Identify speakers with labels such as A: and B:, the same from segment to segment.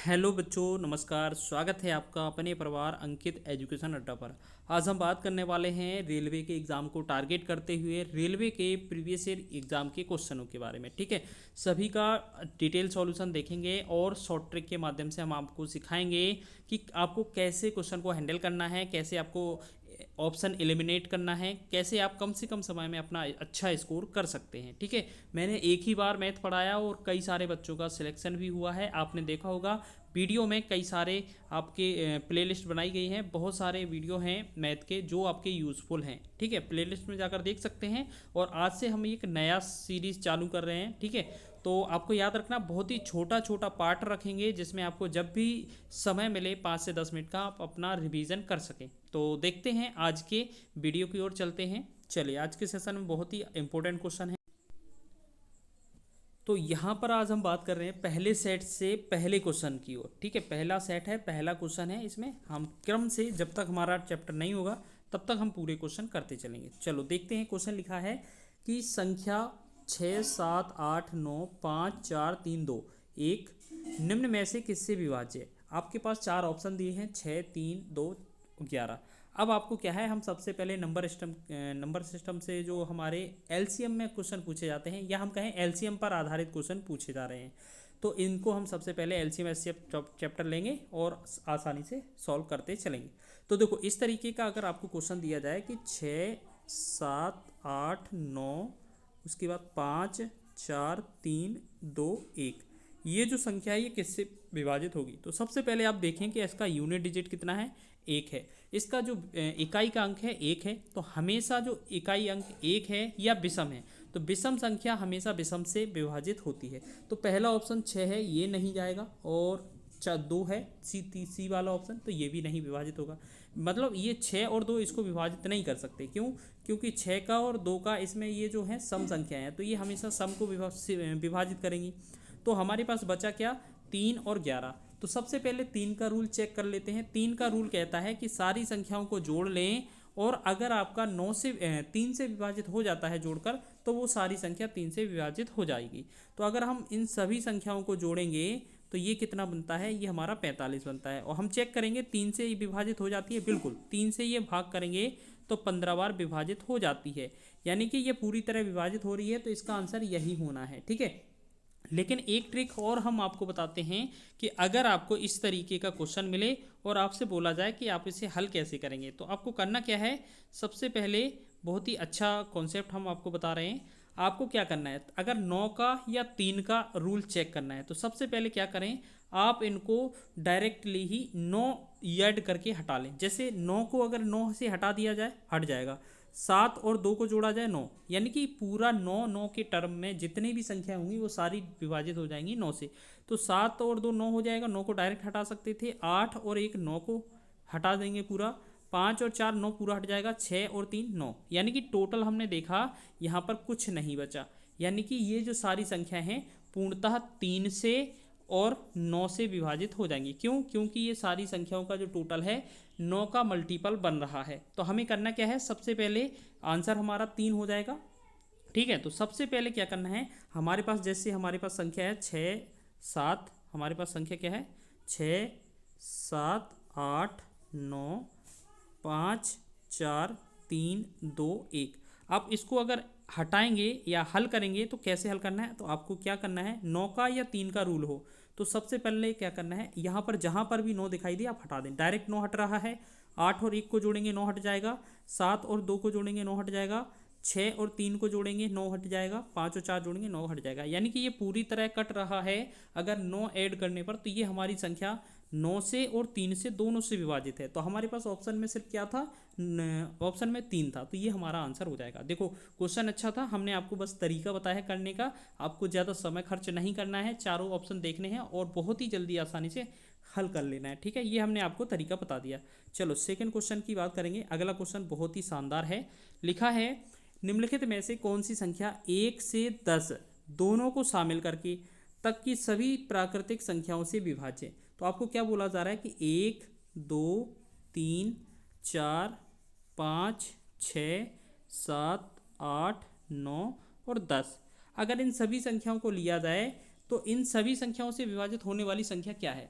A: Hello बच्चों, नमस्कार। स्वागत है आपका अपने परिवार अंकित एजुकेशन अड्डा पर। आज हम बात करने वाले हैं रेलवे के एग्ज़ाम को टारगेट करते हुए रेलवे के प्रीवियस ईयर एग्ज़ाम के क्वेश्चनों के बारे में। ठीक है, सभी का डिटेल सॉल्यूशन देखेंगे और शॉर्ट ट्रिक के माध्यम से हम आपको सिखाएंगे कि आपको कैसे क्वेश्चन को हैंडल करना है, कैसे आपको ऑप्शन एलिमिनेट करना है, कैसे आप कम से कम समय में अपना अच्छा स्कोर कर सकते हैं। ठीक है, मैंने एक ही बार मैथ पढ़ाया और कई सारे बच्चों का सिलेक्शन भी हुआ है। आपने देखा होगा वीडियो में कई सारे आपके प्लेलिस्ट बनाई गई हैं, बहुत सारे वीडियो हैं मैथ के जो आपके यूज़फुल हैं। ठीक है, प्लेलिस्ट में जाकर देख सकते हैं। और आज से हम एक नया सीरीज़ चालू कर रहे हैं। ठीक है, तो आपको याद रखना बहुत ही छोटा छोटा पार्ट रखेंगे जिसमें आपको जब भी समय मिले 5 से 10 मिनट का आप अपना रिवीजन कर सकें। तो देखते हैं आज के वीडियो की ओर चलते हैं। चलिए, आज के सेशन में बहुत ही इंपॉर्टेंट क्वेश्चन है। तो यहाँ पर आज हम बात कर रहे हैं पहले सेट से पहले क्वेश्चन की ओर। ठीक है, पहला सेट है, पहला क्वेश्चन है। इसमें हम क्रम से जब तक हमारा चैप्टर नहीं होगा तब तक हम पूरे क्वेश्चन करते चलेंगे। चलो देखते हैं। क्वेश्चन लिखा है कि संख्या 6, 7, 8, 9, 5, 4, 3, 2, 1 निम्न में से किससे विभाज्य है। आपके पास चार ऑप्शन दिए हैं, 6, 3, 2, 11। अब आपको क्या है, हम सबसे पहले नंबर सिस्टम से जो हमारे एलसीएम में क्वेश्चन पूछे जाते हैं या हम कहें एलसीएम पर आधारित क्वेश्चन पूछे जा रहे हैं, तो इनको हम सबसे पहले एलसीएम एचसीएफ चैप्टर लेंगे और आसानी से सॉल्व करते चलेंगे। तो देखो, इस तरीके का अगर आपको क्वेश्चन दिया जाए कि 6, 7, 8, 9, उसके बाद 5, 4, 3, 2, 1, ये जो संख्या है ये किससे विभाजित होगी। तो सबसे पहले आप देखें कि इसका यूनिट डिजिट कितना है, 1 है। इसका जो इकाई का अंक है 1 है। तो हमेशा जो इकाई अंक 1 है या विषम है, तो विषम संख्या हमेशा विषम से विभाजित होती है। तो पहला ऑप्शन 6 है, ये नहीं जाएगा। और 2 है, सी वाला ऑप्शन, तो ये भी नहीं विभाजित होगा। मतलब ये 6 और 2 इसको विभाजित नहीं कर सकते। क्यों? क्योंकि 6 का और 2 का इसमें ये जो है सम संख्याएं हैं, तो ये हमेशा सम को विभाजित करेंगी। तो हमारे पास बचा क्या, 3 और 11। तो सबसे पहले 3 का रूल चेक कर लेते हैं। 3 का रूल कहता है कि सारी संख्याओं को जोड़ लें और अगर आपका 3 से विभाजित हो जाता है जोड़कर, तो वो सारी संख्या 3 से विभाजित हो जाएगी। तो अगर हम इन सभी संख्याओं को जोड़ेंगे तो ये कितना बनता है, ये हमारा 45 बनता है। और हम चेक करेंगे 3 से ये विभाजित हो जाती है, बिल्कुल 3 से ये भाग करेंगे तो 15 बार विभाजित हो जाती है, यानी कि ये पूरी तरह विभाजित हो रही है। तो इसका आंसर यही होना है। ठीक है, लेकिन एक ट्रिक और हम आपको बताते हैं कि अगर आपको इस तरीके का क्वेश्चन मिले और आपसे बोला जाए कि आप इसे हल कैसे करेंगे, तो आपको करना क्या है। सबसे पहले बहुत ही अच्छा कॉन्सेप्ट हम आपको बता रहे हैं। आपको क्या करना है, अगर 9 का या 3 का रूल चेक करना है, तो सबसे पहले क्या करें, आप इनको डायरेक्टली ही 9 ऐड करके हटा लें। जैसे 9 को अगर 9 से हटा दिया जाए, हट जाएगा। 7 और 2 को जोड़ा जाए, 9, यानी कि पूरा 9 के टर्म में जितनी भी संख्या होंगी वो सारी विभाजित हो जाएंगी 9 से। तो 7 और 2 9 हो जाएगा, 9 को डायरेक्ट हटा सकते थे। 8 और 1 9 को हटा देंगे पूरा। 5 और 4 9 पूरा हट जाएगा। 6 और 3 9, यानी कि टोटल हमने देखा यहाँ पर कुछ नहीं बचा। यानी कि ये जो सारी संख्या हैं पूर्णतः 3 से और 9 से विभाजित हो जाएंगी। क्यों? क्योंकि ये सारी संख्याओं का जो टोटल है 9 का मल्टीपल बन रहा है। तो हमें करना क्या है, सबसे पहले आंसर हमारा 3 हो जाएगा। ठीक है, तो सबसे पहले क्या करना है, हमारे पास जैसे हमारे पास संख्या है 6, 7, हमारे पास संख्या क्या है, 6, 7, 8, 9, 5, 4, 3, 2, 1। आप इसको अगर हटाएंगे या हल करेंगे तो कैसे हल करना है, तो आपको क्या करना है, 9 का या 3 का रूल हो तो सबसे पहले क्या करना है, यहाँ पर जहाँ पर भी 9 दिखाई दे आप हटा दें। डायरेक्ट 9 हट रहा है। 8 और 1 को जोड़ेंगे 9 हट जाएगा। 7 और 2 को जोड़ेंगे 9 हट जाएगा। 6 और 3 को जोड़ेंगे 9 हट जाएगा। 5 और 4 जोड़ेंगे 9 हट जाएगा। यानी कि ये पूरी तरह कट रहा है अगर 9 ऐड करने पर। तो ये हमारी संख्या 9 से और 3 से दोनों से विभाजित है। तो हमारे पास ऑप्शन में सिर्फ क्या था, ऑप्शन में 3 था। तो ये हमारा आंसर हो जाएगा। देखो, क्वेश्चन अच्छा था, हमने आपको बस तरीका बताया है करने का। आपको ज़्यादा समय खर्च नहीं करना है, चारों ऑप्शन देखने हैं और बहुत ही जल्दी आसानी से हल कर लेना है। ठीक है, ये हमने आपको तरीका बता दिया। चलो सेकंड क्वेश्चन की बात करेंगे। अगला क्वेश्चन बहुत ही शानदार है। लिखा है, निम्नलिखित में से कौन सी संख्या 1 से 10 दोनों को शामिल करके तक की सभी प्राकृतिक संख्याओं से विभाज्य है। तो आपको क्या बोला जा रहा है कि 1, 2, 3, 4, 5, 6, 7, 8, 9 और 10, अगर इन सभी संख्याओं को लिया जाए तो इन सभी संख्याओं से विभाजित होने वाली संख्या क्या है।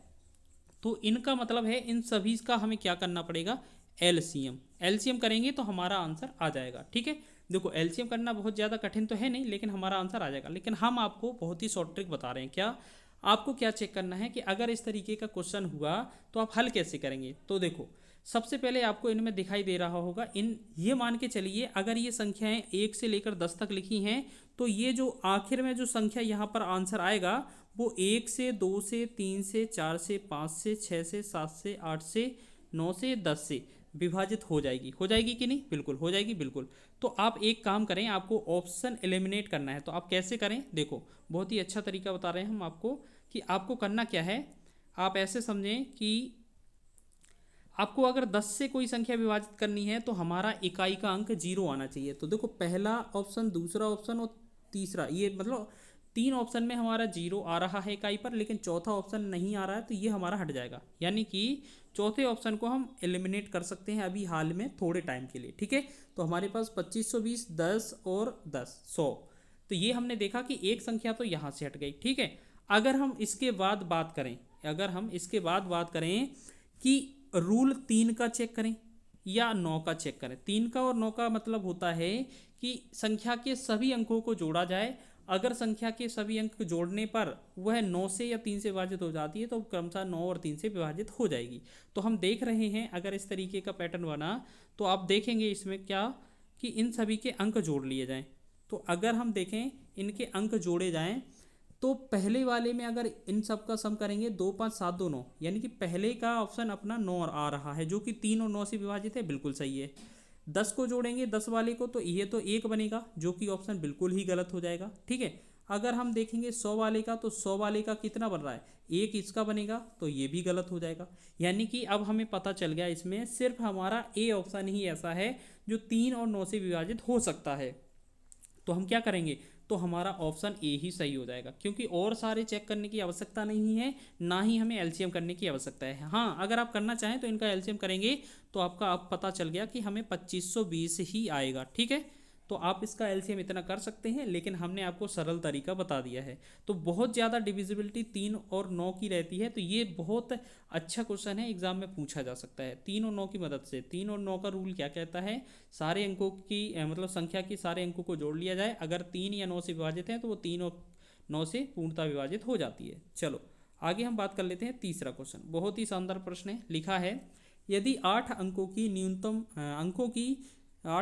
A: तो इनका मतलब है इन सभी का हमें क्या करना पड़ेगा, एलसीएम। एलसीएम करेंगे तो हमारा आंसर आ जाएगा। ठीक है, देखो एलसीएम करना बहुत ज़्यादा कठिन तो है नहीं, लेकिन हमारा आंसर आ जाएगा। लेकिन हम आपको बहुत ही शॉर्ट ट्रिक बता रहे हैं। क्या आपको क्या चेक करना है कि अगर इस तरीके का क्वेश्चन हुआ तो आप हल कैसे करेंगे। तो देखो सबसे पहले आपको इनमें दिखाई दे रहा होगा, इन ये मान के चलिए अगर ये संख्याएं 1 से लेकर 10 तक लिखी हैं, तो ये जो आखिर में जो संख्या यहाँ पर आंसर आएगा वो 1 से 2 से 3 से 4 से 5 से 6 से 7 से 8 से 9 से 10 से विभाजित हो जाएगी कि नहीं, बिल्कुल हो जाएगी, बिल्कुल। तो आप एक काम करें, आपको ऑप्शन एलिमिनेट करना है। तो आप कैसे करें, देखो बहुत ही अच्छा तरीका बता रहे हैं हम आपको कि आपको करना क्या है। आप ऐसे समझें कि आपको अगर 10 से कोई संख्या विभाजित करनी है तो हमारा इकाई का अंक 0 आना चाहिए। तो देखो पहला ऑप्शन, दूसरा ऑप्शन और तीसरा, ये मतलब 3 ऑप्शन में हमारा 0 आ रहा है इकाई पर, लेकिन चौथा ऑप्शन नहीं आ रहा है, तो ये हमारा हट जाएगा। यानी कि चौथे ऑप्शन को हम एलिमिनेट कर सकते हैं अभी हाल में थोड़े टाइम के लिए। ठीक है, तो हमारे पास 2520, 10 और 10 100। तो ये हमने देखा कि एक संख्या तो यहाँ से हट गई। ठीक है, अगर हम इसके बाद बात करें, कि रूल 3 का चेक करें या 9 का चेक करें। 3 का और 9 का मतलब होता है कि संख्या के सभी अंकों को जोड़ा जाए। अगर संख्या के सभी अंक जोड़ने पर वह 9 से या 3 से विभाजित हो जाती है तो क्रमशः 9 और 3 से विभाजित हो जाएगी। तो हम देख रहे हैं अगर इस तरीके का पैटर्न बना तो आप देखेंगे इसमें क्या कि इन सभी के अंक जोड़ लिए जाएं। तो अगर हम देखें इनके अंक जोड़े जाएं तो पहले वाले में अगर इन सब का सम करेंगे 2 5 7 2 9, यानी कि पहले का ऑप्शन अपना 9 आ रहा है जो कि 3 और 9 से विभाजित है, बिल्कुल सही है। 10 को जोड़ेंगे 10 वाले को तो ये तो 1 बनेगा जो कि ऑप्शन बिल्कुल ही गलत हो जाएगा। ठीक है, अगर हम देखेंगे 100 वाले का तो 100 वाले का कितना बन रहा है, 1 इसका बनेगा तो ये भी गलत हो जाएगा। यानी कि अब हमें पता चल गया इसमें सिर्फ हमारा ए ऑप्शन ही ऐसा है जो 3 और 9 से विभाजित हो सकता है। तो हम क्या करेंगे, तो हमारा ऑप्शन ए ही सही हो जाएगा, क्योंकि और सारे चेक करने की आवश्यकता नहीं है, ना ही हमें एलसीएम करने की आवश्यकता है। हाँ, अगर आप करना चाहें तो इनका एलसीएम करेंगे तो आपका अब पता चल गया कि हमें 2520 ही आएगा। ठीक है, तो आप इसका एलसीएम इतना कर सकते हैं, लेकिन हमने आपको सरल तरीका बता दिया है। तो बहुत ज़्यादा डिविजिबिलिटी 3 और 9 की रहती है, तो ये बहुत अच्छा क्वेश्चन है, एग्जाम में पूछा जा सकता है 3 और 9 की मदद से। 3 और 9 का रूल क्या कहता है, सारे अंकों की मतलब संख्या की सारे अंकों को जोड़ लिया जाए। अगर 3 या 9 से विभाजित है तो वो 3 और 9 से पूर्णतः विभाजित हो जाती है। चलो आगे हम बात कर लेते हैं तीसरा क्वेश्चन। बहुत ही शानदार प्रश्न है। लिखा है यदि 8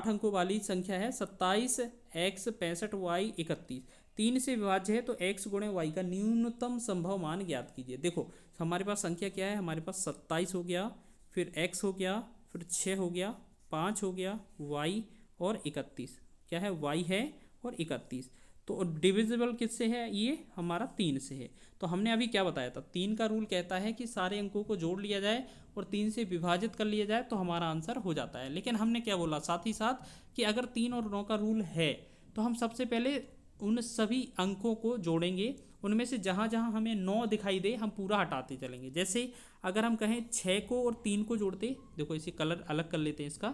A: अंकों वाली संख्या है 27 x 65 y 31, 3 से विभाज्य है तो x गुणे y का न्यूनतम संभव मान ज्ञात कीजिए। देखो हमारे पास संख्या क्या है, हमारे पास 27 हो गया, फिर x हो गया, फिर 6 हो गया, 5 हो गया, y और 31 क्या है, y है और 31। तो डिविजिबल किससे है, ये हमारा 3 से है। तो हमने अभी क्या बताया था, 3 का रूल कहता है कि सारे अंकों को जोड़ लिया जाए और 3 से विभाजित कर लिया जाए तो हमारा आंसर हो जाता है। लेकिन हमने क्या बोला साथ ही साथ कि अगर 3 और 9 का रूल है तो हम सबसे पहले उन सभी अंकों को जोड़ेंगे, उनमें से जहाँ जहाँ हमें 9 दिखाई दे हम पूरा हटाते चलेंगे। जैसे अगर हम कहें 6 को और 3 को जोड़ते, देखो इसे कलर अलग कर लेते हैं इसका।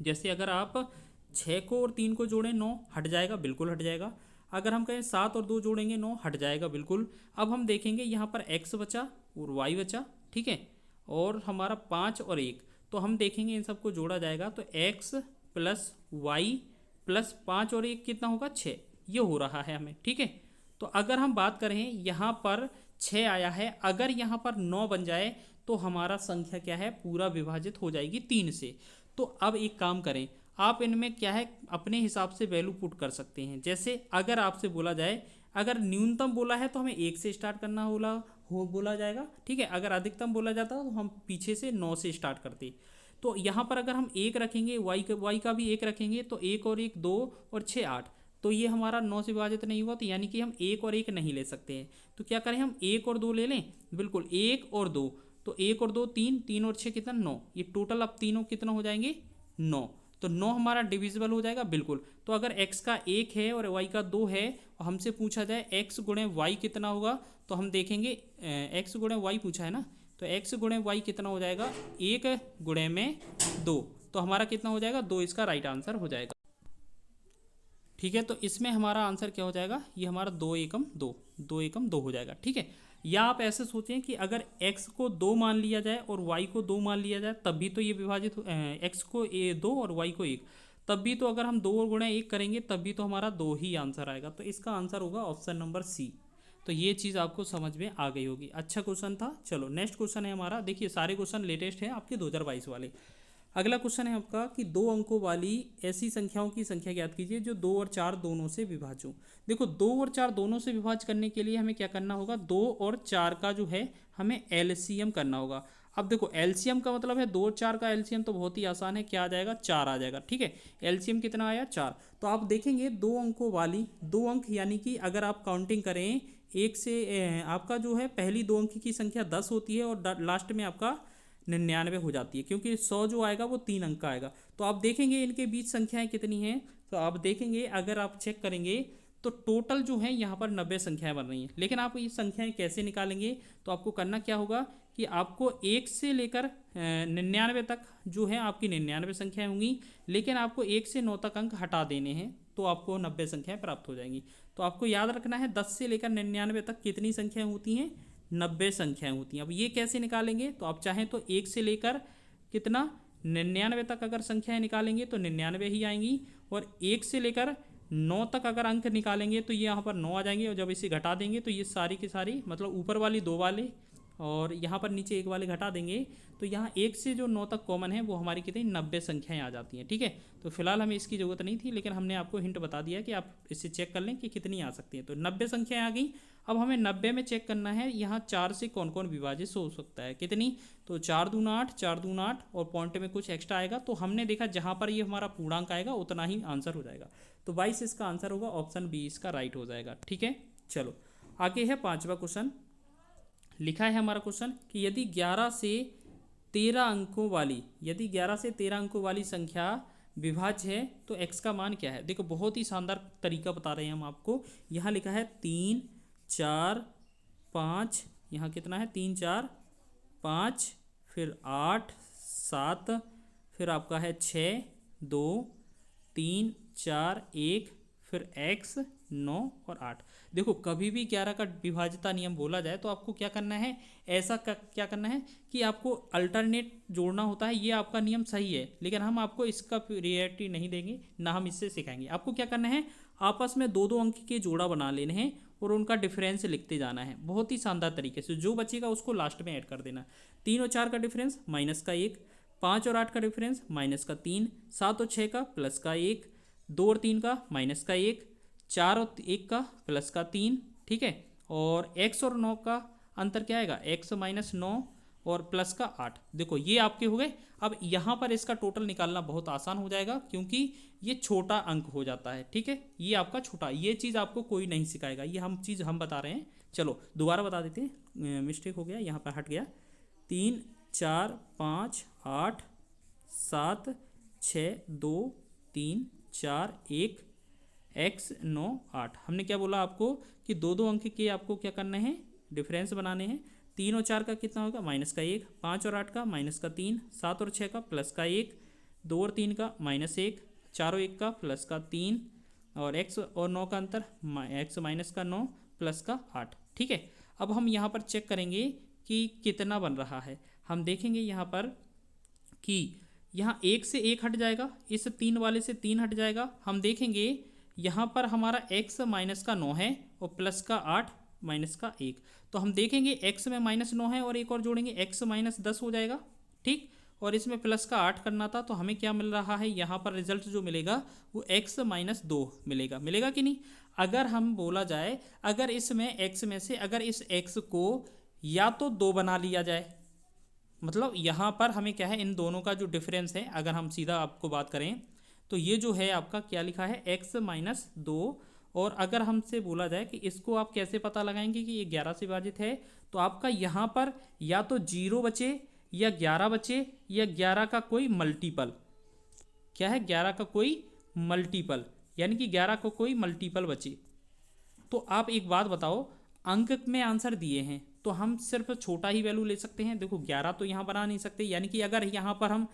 A: जैसे अगर आप 6 को और 3 को जोड़ें 9 हट जाएगा, बिल्कुल हट जाएगा। अगर हम कहें 7 और 2 जोड़ेंगे 9 हट जाएगा बिल्कुल। अब हम देखेंगे यहाँ पर x बचा और y बचा, ठीक है, और हमारा 5 और 1, तो हम देखेंगे इन सबको जोड़ा जाएगा तो x प्लस वाई प्लस 5 और 1 कितना होगा, 6, ये हो रहा है हमें। ठीक है, तो अगर हम बात करें यहाँ पर 6 आया है, अगर यहाँ पर 9 बन जाए तो हमारा संख्या क्या है, पूरा विभाजित हो जाएगी 3 से। तो अब एक काम करें, आप इनमें क्या है अपने हिसाब से वैल्यू पुट कर सकते हैं। जैसे अगर आपसे बोला जाए, अगर न्यूनतम बोला है तो हमें 1 से स्टार्ट करना बोला जाएगा, ठीक है। अगर अधिकतम बोला जाता तो हम पीछे से 9 से स्टार्ट करते। तो यहाँ पर अगर हम 1 रखेंगे, y का भी 1 रखेंगे तो 1 और 1 2 और 6 8, तो ये हमारा 9 से विभाजित नहीं हुआ, तो यानी कि हम 1 और 1 नहीं ले सकते हैं। तो क्या करें, हम 1 और 2 ले लें, बिल्कुल 1 और 2, तो 1 और 2 3, 3 और 6 कितना 9, ये टोटल अब तीनों कितना हो जाएंगे 9, तो 9 हमारा डिविजिबल हो जाएगा बिल्कुल। तो अगर x का 1 है और y का 2 है और हमसे पूछा जाए x गुणे y कितना होगा, तो हम देखेंगे x गुणे y पूछा है ना, तो x गुणे y कितना हो जाएगा, 1 गुणे में 2, तो हमारा कितना हो जाएगा 2, इसका राइट आंसर हो जाएगा। ठीक है, तो इसमें हमारा आंसर क्या हो जाएगा, ये हमारा 2 एकम 2, 2 एकम 2 हो जाएगा, ठीक है। या आप ऐसे सोचें कि अगर x को 2 मान लिया जाए और y को 2 मान लिया जाए तब भी तो ये विभाजित x को 2 और y को 1, तब भी तो अगर हम 2 और गुणा 1 करेंगे तब भी तो हमारा 2 ही आंसर आएगा। तो इसका आंसर होगा ऑप्शन नंबर सी। तो ये चीज़ आपको समझ में आ गई होगी। अच्छा क्वेश्चन था। चलो नेक्स्ट क्वेश्चन है हमारा, देखिए सारे क्वेश्चन लेटेस्ट हैं आपके 2022 वाले। अगला क्वेश्चन है आपका कि 2 अंकों वाली ऐसी संख्याओं की संख्या ज्ञात कीजिए जो 2 और 4 दोनों से विभाज्य हो। देखो 2 और 4 दोनों से विभाज्य करने के लिए हमें क्या करना होगा, 2 और 4 का जो है हमें एलसीएम करना होगा। अब देखो एलसीएम का मतलब है 2 और 4 का एलसीएम तो बहुत ही आसान है, क्या आ जाएगा, 4 आ जाएगा, ठीक है। एलसीएम कितना आया, 4। तो आप देखेंगे 2 अंकों वाली, 2 अंक यानी कि अगर आप काउंटिंग करें एक से आपका जो है पहली 2 अंक की संख्या 10 होती है और लास्ट में आपका 99 हो जाती है, क्योंकि 100 जो आएगा वो 3 अंक का आएगा। तो आप देखेंगे इनके बीच संख्याएं कितनी हैं, तो आप देखेंगे अगर आप चेक करेंगे तो टोटल जो है यहाँ पर 90 संख्याएं बन रही हैं। लेकिन आप ये संख्याएं कैसे निकालेंगे, तो आपको करना क्या होगा कि आपको 1 से लेकर 99 तक जो है आपकी 99 संख्याएं होंगी, लेकिन आपको 1 से 9 तक अंक हटा देने हैं तो आपको 90 संख्याएं प्राप्त हो जाएंगी। तो आपको याद रखना है 10 से लेकर 99 तक कितनी संख्याएं होती हैं, 90 संख्याएं होती हैं। अब ये कैसे निकालेंगे, तो आप चाहें तो 1 से लेकर कितना 99 तक अगर संख्याएं निकालेंगे तो 99 ही आएंगी, और 1 से लेकर 9 तक अगर अंक निकालेंगे तो ये यहाँ पर 9 आ जाएंगे, और जब इसे घटा देंगे तो ये सारी की सारी मतलब ऊपर वाली 2 वाले और यहाँ पर नीचे 1 वाले घटा देंगे तो यहाँ 1 से जो 9 तक कॉमन है वो हमारी कितनी 90 संख्याएं आ जाती हैं, ठीक है। तो फिलहाल हमें इसकी ज़रूरत नहीं थी, लेकिन हमने आपको हिंट बता दिया कि आप इसे चेक कर लें कि कितनी आ सकती हैं। तो 90 संख्याएं आ गई। अब हमें 90 में चेक करना है यहाँ 4 से कौन कौन विभाजित हो सकता है, कितनी, तो 4 दूना 8, 4 दूना 8 और पॉइंट में कुछ एक्स्ट्रा आएगा। तो हमने देखा जहाँ पर ये हमारा पूर्णांक आएगा उतना ही आंसर हो जाएगा। तो 22 इसका आंसर होगा, ऑप्शन बी इसका राइट हो जाएगा, ठीक है। चलो आगे है 5वां क्वेश्चन। लिखा है हमारा क्वेश्चन कि यदि 11 से 13 अंकों वाली, यदि 11 से 13 अंकों वाली संख्या विभाज्य है तो x का मान क्या है। देखो बहुत ही शानदार तरीका बता रहे हैं हम आपको। यहाँ लिखा है 3 4 5, यहाँ कितना है 3 4 5, फिर 8 7, फिर आपका है 6 2 3 4 1, फिर x 9 और 8। देखो कभी भी 11 का विभाज्यता नियम बोला जाए तो आपको क्या करना है, ऐसा क्या करना है कि आपको अल्टरनेट जोड़ना होता है। ये आपका नियम सही है, लेकिन हम आपको इसका प्रियोरिटी नहीं देंगे, ना हम इससे सिखाएंगे। आपको क्या करना है, आपस में 2-2 अंक के जोड़ा बना लेने हैं और उनका डिफरेंस लिखते जाना है बहुत ही शानदार तरीके से। जो बचेगा उसको लास्ट में ऐड कर देना। 3 और 4 का डिफरेंस -1, 5 और 8 का डिफरेंस -3, 7 और 6 का +1, 2 और 3 का -1, 4 और 1 का +3, ठीक है। और x और 9 का अंतर क्या आएगा, x -9 और +8। देखो ये आपके हो गए। अब यहाँ पर इसका टोटल निकालना बहुत आसान हो जाएगा क्योंकि ये छोटा अंक हो जाता है, ठीक है। ये आपका छोटा, ये चीज़ आपको कोई नहीं सिखाएगा, ये हम बता रहे हैं। चलो दोबारा बता देते हैं, मिस्टेक हो गया, यहाँ पर हट गया। 3 4 5 8 7 6 2 3 4 1 x 9 8। हमने क्या बोला आपको कि 2-2 अंक के आपको क्या करना है, डिफरेंस बनाने हैं। 3 और 4 का कितना होगा, -1, 5 और 8 का -3, 7 और 6 का +1, 2 और 3 का -1, 4 और 1 का +3, और x और 9 का अंतर x -9 +8, ठीक है। अब हम यहाँ पर चेक करेंगे कि कितना बन रहा है। हम देखेंगे यहाँ पर कि यहाँ 1 से 1 हट जाएगा, इस 3 वाले से 3 हट जाएगा। हम देखेंगे यहाँ पर हमारा x -9 है और +8 -1। तो हम देखेंगे x में -9 है और एक और जोड़ेंगे x -10 हो जाएगा, ठीक। और इसमें +8 करना था, तो हमें क्या मिल रहा है यहाँ पर रिजल्ट जो मिलेगा वो x -2 मिलेगा कि नहीं। अगर हम बोला जाए, अगर इसमें x में से अगर इस x को या तो 2 बना लिया जाए, मतलब यहाँ पर हमें क्या है, इन दोनों का जो डिफरेंस है, अगर हम सीधा आपको बात करें तो ये जो है आपका क्या लिखा है, x -2। और अगर हमसे बोला जाए कि इसको आप कैसे पता लगाएंगे कि ये 11 से विभाजित है, तो आपका यहाँ पर या तो 0 बचे या 11 बचे या 11 का कोई मल्टीपल, क्या है 11 का कोई मल्टीपल, यानी कि 11 का कोई मल्टीपल बचे। तो आप एक बात बताओ, अंक में आंसर दिए हैं तो हम सिर्फ छोटा ही वैल्यू ले सकते हैं। देखो 11 तो यहाँ बना नहीं सकते, यानी कि अगर यहाँ पर हम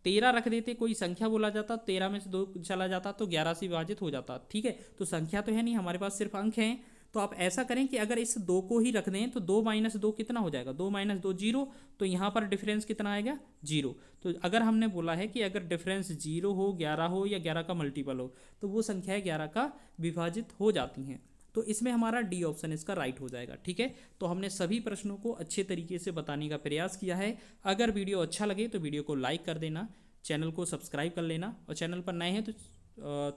A: 13 रख देते, कोई संख्या बोला जाता, 13 में से 2 चला जाता तो 11 से विभाजित हो जाता, ठीक है। तो संख्या तो है नहीं, हमारे पास सिर्फ अंक हैं। तो आप ऐसा करें कि अगर इस 2 को ही रख दें तो 2 माइनस 2 कितना हो जाएगा, 2 माइनस 2 जीरो, तो यहाँ पर डिफरेंस कितना आएगा, जीरो। तो अगर हमने बोला है कि अगर डिफरेंस जीरो हो, 11 हो या 11 का मल्टीपल हो, तो वो संख्याएं 11 का विभाजित हो जाती हैं। तो इसमें हमारा डी ऑप्शन इसका राइट हो जाएगा। ठीक है, तो हमने सभी प्रश्नों को अच्छे तरीके से बताने का प्रयास किया है। अगर वीडियो अच्छा लगे तो वीडियो को लाइक कर देना, चैनल को सब्सक्राइब कर लेना, और चैनल पर नए हैं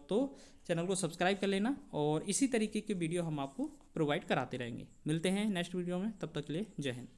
A: तो चैनल को सब्सक्राइब कर लेना, और इसी तरीके के वीडियो हम आपको प्रोवाइड कराते रहेंगे। मिलते हैं नेक्स्ट वीडियो में, तब तक के लिए जय हिंद।